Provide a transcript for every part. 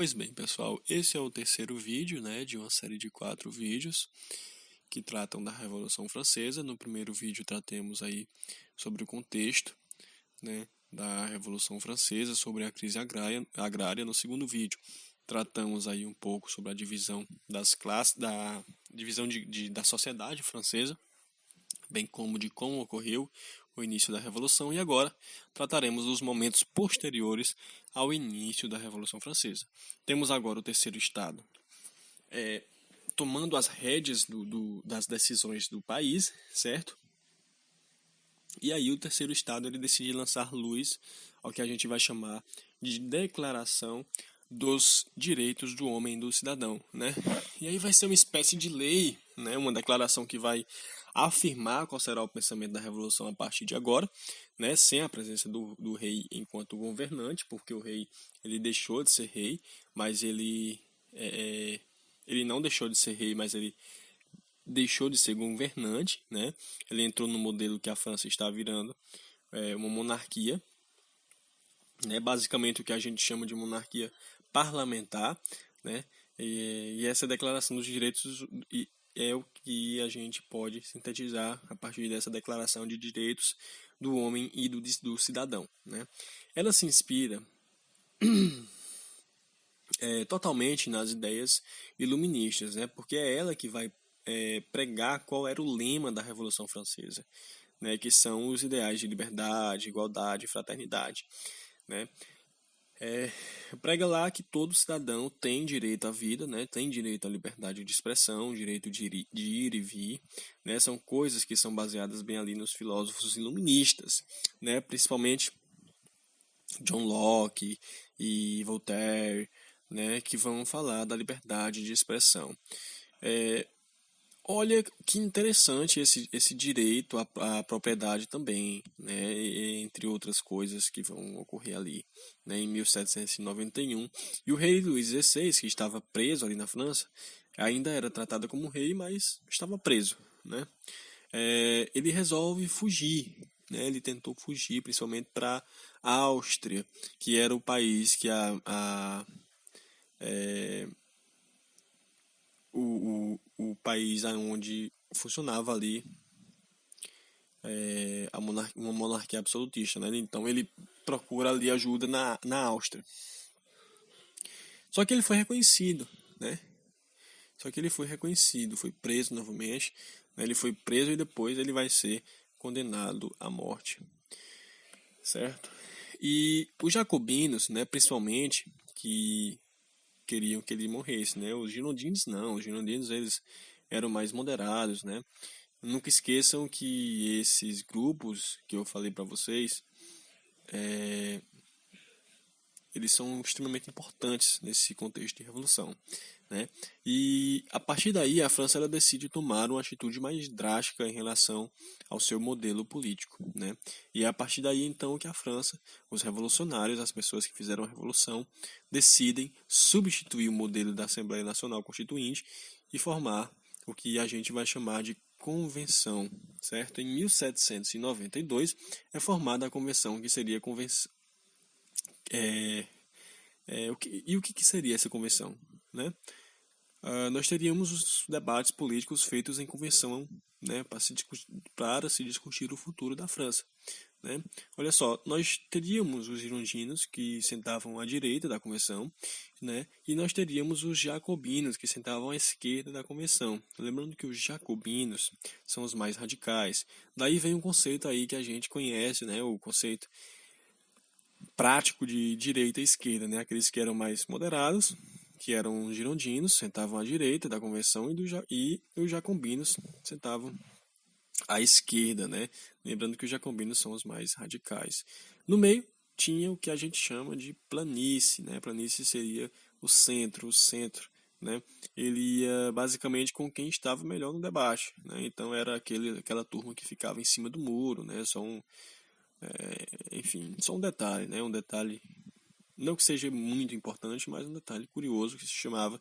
Pois bem, pessoal, esse é o terceiro vídeo, né, de uma série de 4 vídeos que tratam da Revolução Francesa. No primeiro vídeo tratamos aí sobre o contexto, né, da Revolução Francesa, sobre a crise agrária. No segundo vídeo tratamos aí um pouco sobre a divisão das classes, da divisão da sociedade francesa, bem como de como ocorreu o início da Revolução, e agora trataremos dos momentos posteriores ao início da Revolução Francesa. Temos agora o terceiro estado tomando as rédeas das decisões do país, certo? E aí o terceiro estado ele decide lançar luz ao que a gente vai chamar de Declaração dos Direitos do Homem e do Cidadão, né? E aí vai ser uma espécie de lei, né? Uma declaração que vai afirmar qual será o pensamento da revolução a partir de agora, né? Sem a presença do rei enquanto governante, porque o rei ele deixou de ser rei, mas ele não deixou de ser rei, mas ele deixou de ser governante, né? Ele entrou no modelo que a França está virando, uma monarquia, né? Basicamente o que a gente chama de monarquia parlamentar, né? E essa declaração dos direitos é o que a gente pode sintetizar a partir dessa declaração de direitos do homem e do cidadão, né? Ela se inspira totalmente nas ideias iluministas, né? Porque é ela que vai pregar qual era o lema da Revolução Francesa, né? Que são os ideais de liberdade, igualdade e fraternidade, né? Prega lá que todo cidadão tem direito à vida, né? Tem direito à liberdade de expressão, direito de ir e vir, né? São coisas que são baseadas bem ali nos filósofos iluministas, né? Principalmente John Locke e Voltaire, né, que vão falar da liberdade de expressão. Olha que interessante esse direito à propriedade também, né, entre outras coisas que vão ocorrer ali, né, em 1791. E o rei Luís XVI, que estava preso ali na França, ainda era tratado como rei, mas estava preso, né? Ele resolve fugir, né? Ele tentou fugir, principalmente para a Áustria, que era o país que o país onde funcionava ali uma monarquia absolutista, né? Então ele procura ali ajuda na Áustria. Só que ele foi reconhecido, né? Só que ele foi reconhecido, foi preso novamente, né? Ele foi preso e depois ele vai ser condenado à morte, certo? E os jacobinos, né, principalmente, que queriam que ele morresse, né? Os girondinos não, os girondinos eles eram mais moderados, né? Nunca esqueçam que esses grupos que eu falei para vocês, eles são extremamente importantes nesse contexto de revolução, né? E a partir daí a França ela decide tomar uma atitude mais drástica em relação ao seu modelo político, né? E é a partir daí então que a França, os revolucionários, as pessoas que fizeram a revolução, decidem substituir o modelo da Assembleia Nacional Constituinte e formar o que a gente vai chamar de convenção, certo? Em 1792 é formada a convenção que seria a convenção o que seria essa convenção, né? Nós teríamos os debates políticos feitos em convenção, né, para se discutir o futuro da França, né? Olha só, nós teríamos os girondinos que sentavam à direita da convenção, né? E nós teríamos os jacobinos que sentavam à esquerda da convenção. Lembrando que os jacobinos são os mais radicais. Daí vem um conceito aí que a gente conhece, né? O conceito prático de direita e esquerda, né? Aqueles que eram mais moderados, que eram girondinos, sentavam à direita da convenção e os jacobinos sentavam à esquerda, né? Lembrando que os jacobinos são os mais radicais. No meio tinha o que a gente chama de planície, né? Planície seria o centro, né? Ele ia basicamente com quem estava melhor no debate, né? Então era aquela turma que ficava em cima do muro, né? Enfim, só um detalhe, né? Um detalhe não que seja muito importante, mas um detalhe curioso que se chamava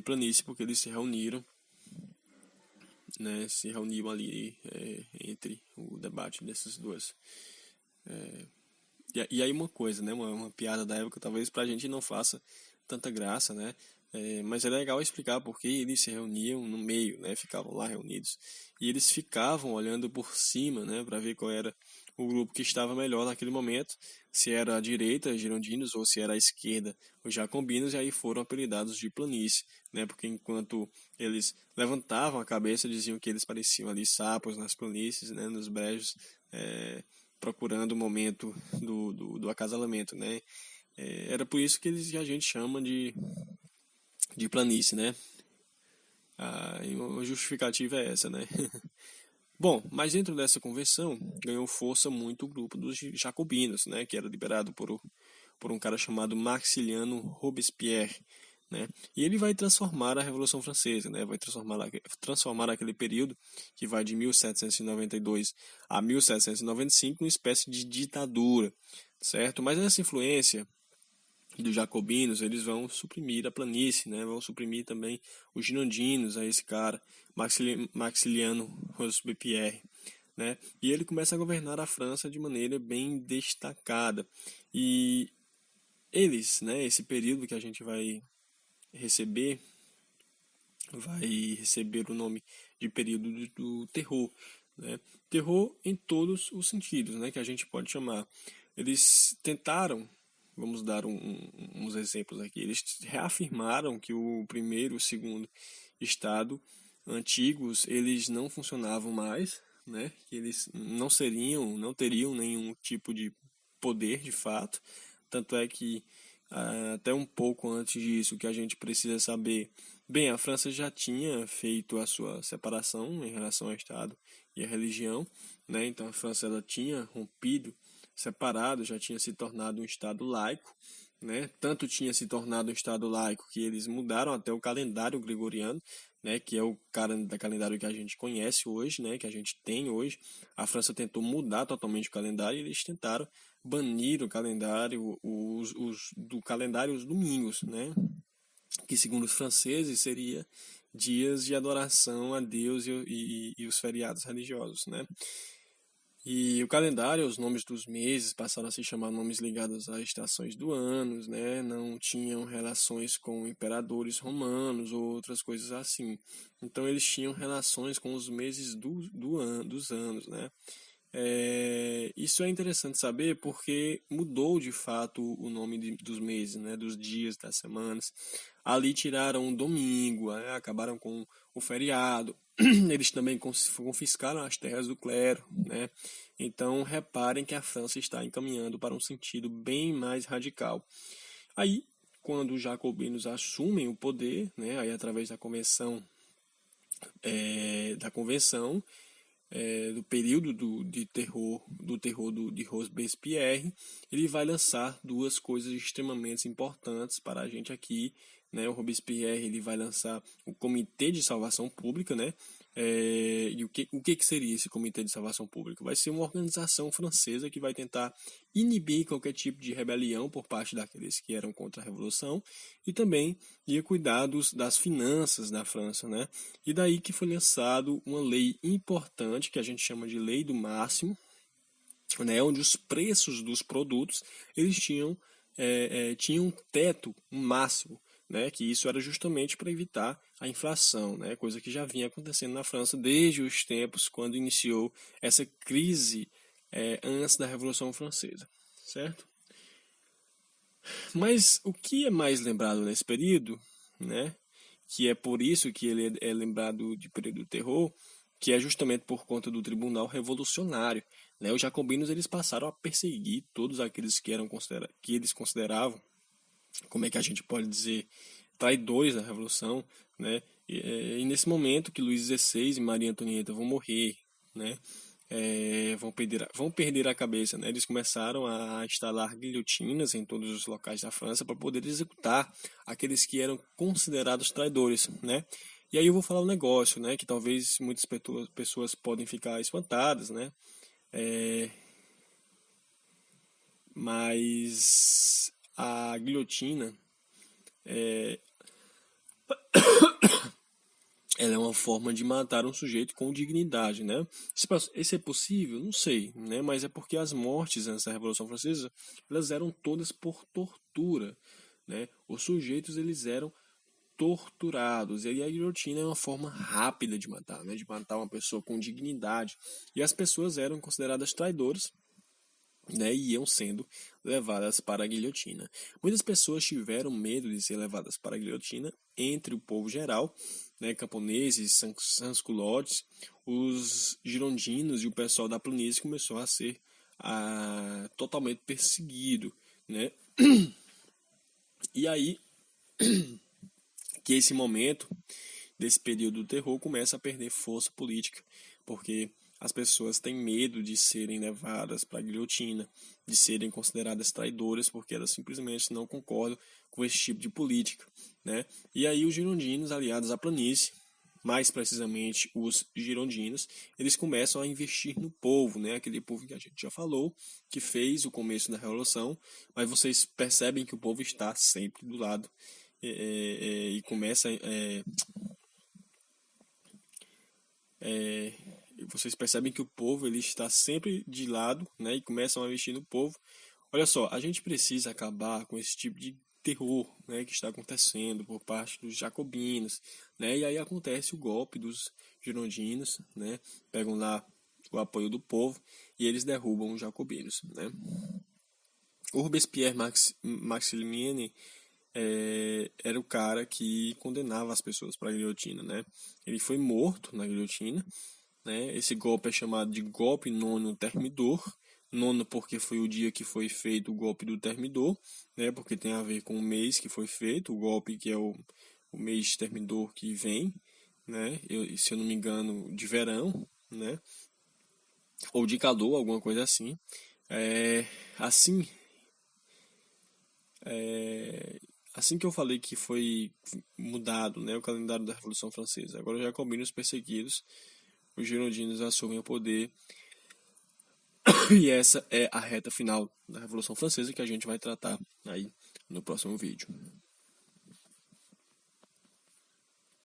planície porque eles se reuniram, né? Se reuniam ali entre o debate dessas duas E aí uma coisa, né? Uma piada da época, talvez pra gente não faça tanta graça, né? Mas é legal explicar porque eles se reuniam no meio, né? Ficavam lá reunidos. E eles ficavam olhando por cima, né? Para ver qual era o grupo que estava melhor naquele momento. Se era a direita, os girondinos, ou se era a esquerda, os jacobinos. E aí foram apelidados de planície, né? Porque enquanto eles levantavam a cabeça, diziam que eles pareciam ali sapos nas planícies, né? Nos brejos. Procurando o momento do acasalamento, né? Era por isso que a gente chama de planície, né? E uma justificativa é essa, né? Bom, mas dentro dessa convenção ganhou força muito o grupo dos jacobinos, né? Que era liderado por um cara chamado Maximiliano Robespierre, né? E ele vai transformar a Revolução Francesa, né? Vai transformar aquele período que vai de 1792 a 1795 numa espécie de ditadura, certo? Mas essa influência dos jacobinos, eles vão suprimir a planície, né? Vão suprimir também os girondinos, a esse cara, Maximiliano Robespierre, né? E ele começa a governar a França de maneira bem destacada. E eles, né, esse período que a gente receber, vai receber o nome de período do terror, né? Terror em todos os sentidos, né, que a gente pode chamar. Eles tentaram, vamos dar uns exemplos aqui, eles reafirmaram que o primeiro e o segundo estado antigos, eles não funcionavam mais, né, que eles não teriam nenhum tipo de poder de fato, tanto é que até um pouco antes disso, que a gente precisa saber. Bem, a França já tinha feito a sua separação em relação ao Estado e à religião, né? Então a França ela tinha rompido, separado, já tinha se tornado um Estado laico, né? Tanto tinha se tornado um Estado laico que eles mudaram até o calendário gregoriano, né? Que é o calendário que a gente conhece hoje, né? Que a gente tem hoje. A França tentou mudar totalmente o calendário e eles tentaram banir o calendário, do calendário os domingos, né? Que segundo os franceses seria dias de adoração a Deus e os feriados religiosos, né? E o calendário, os nomes dos meses passaram a se chamar nomes ligados às estações do ano, né? Não tinham relações com imperadores romanos ou outras coisas assim. Então eles tinham relações com os meses dos anos, né? Isso é interessante saber porque mudou de fato o nome dos meses, né, dos dias, das semanas. Ali tiraram o domingo, né, acabaram com o feriado. Eles também confiscaram as terras do clero, né? Então reparem que a França está encaminhando para um sentido bem mais radical. Aí, quando os jacobinos assumem o poder, né, aí através da convenção, do período do terror de Robespierre, ele vai lançar duas coisas extremamente importantes para a gente aqui, né? O Robespierre ele vai lançar o Comitê de Salvação Pública, né? E o que seria esse Comitê de Salvação Pública? Vai ser uma organização francesa que vai tentar inibir qualquer tipo de rebelião por parte daqueles que eram contra a Revolução e também ia cuidar das finanças da França, né? E daí que foi lançado uma lei importante que a gente chama de Lei do Máximo, né? Onde os preços dos produtos eles tinham um teto, um máximo, né, que isso era justamente para evitar a inflação, né, coisa que já vinha acontecendo na França desde os tempos quando iniciou essa crise antes da Revolução Francesa, certo? Mas o que é mais lembrado nesse período, né, que é por isso que ele é lembrado de período do terror, que é justamente por conta do Tribunal Revolucionário, né? Os jacobinos eles passaram a perseguir todos aqueles que eles consideravam, como é que a gente pode dizer, traidores da Revolução, né? E nesse momento que Luís XVI e Maria Antonieta vão morrer, né? Vão perder a cabeça, né? Eles começaram a instalar guilhotinas em todos os locais da França para poder executar aqueles que eram considerados traidores, né? E aí eu vou falar um negócio, né? Que talvez muitas pessoas podem ficar espantadas, né? É, mas a guilhotina ela é uma forma de matar um sujeito com dignidade, né? Isso é possível? Não sei, né? Mas é porque as mortes antes da Revolução Francesa, elas eram todas por tortura, né? Os sujeitos, eles eram torturados. E aí a guilhotina é uma forma rápida de matar, né? De matar uma pessoa com dignidade. E as pessoas eram consideradas traidoras, né, e iam sendo levadas para a guilhotina. Muitas pessoas tiveram medo de ser levadas para a guilhotina entre o povo geral, né, camponeses, sans-culottes, os girondinos e o pessoal da planície começou a ser totalmente perseguido, né? E aí que esse momento desse período do terror começa a perder força política, porque as pessoas têm medo de serem levadas para a guilhotina, de serem consideradas traidoras, porque elas simplesmente não concordam com esse tipo de política, né? E aí os girondinos, aliados à planície, mais precisamente os girondinos, eles começam a investir no povo, né? Aquele povo que a gente já falou, que fez o começo da Revolução, mas vocês percebem que o povo está sempre do lado e começa é, vocês percebem que o povo ele está sempre de lado, né, e começam a investir no povo. Olha só, a gente precisa acabar com esse tipo de terror, né, que está acontecendo por parte dos jacobinos, né, e aí acontece o golpe dos girondinos, né, pegam lá o apoio do povo e eles derrubam os jacobinos, né. O Robespierre Maximiliane era o cara que condenava as pessoas para a guilhotina, né? Ele foi morto na guilhotina, né? Esse golpe é chamado de golpe nono termidor. Nono porque foi o dia que foi feito o golpe do termidor, né? Porque tem a ver com o mês que foi feito, o golpe que é o mês termidor que vem, né? Se eu não me engano, de verão, né? Ou de calor, alguma coisa assim. É, assim, é, assim que eu falei que foi mudado, né, o calendário da Revolução Francesa, agora os jacobinos perseguidos, os girondinos assumem o poder. E essa é a reta final da Revolução Francesa que a gente vai tratar aí no próximo vídeo.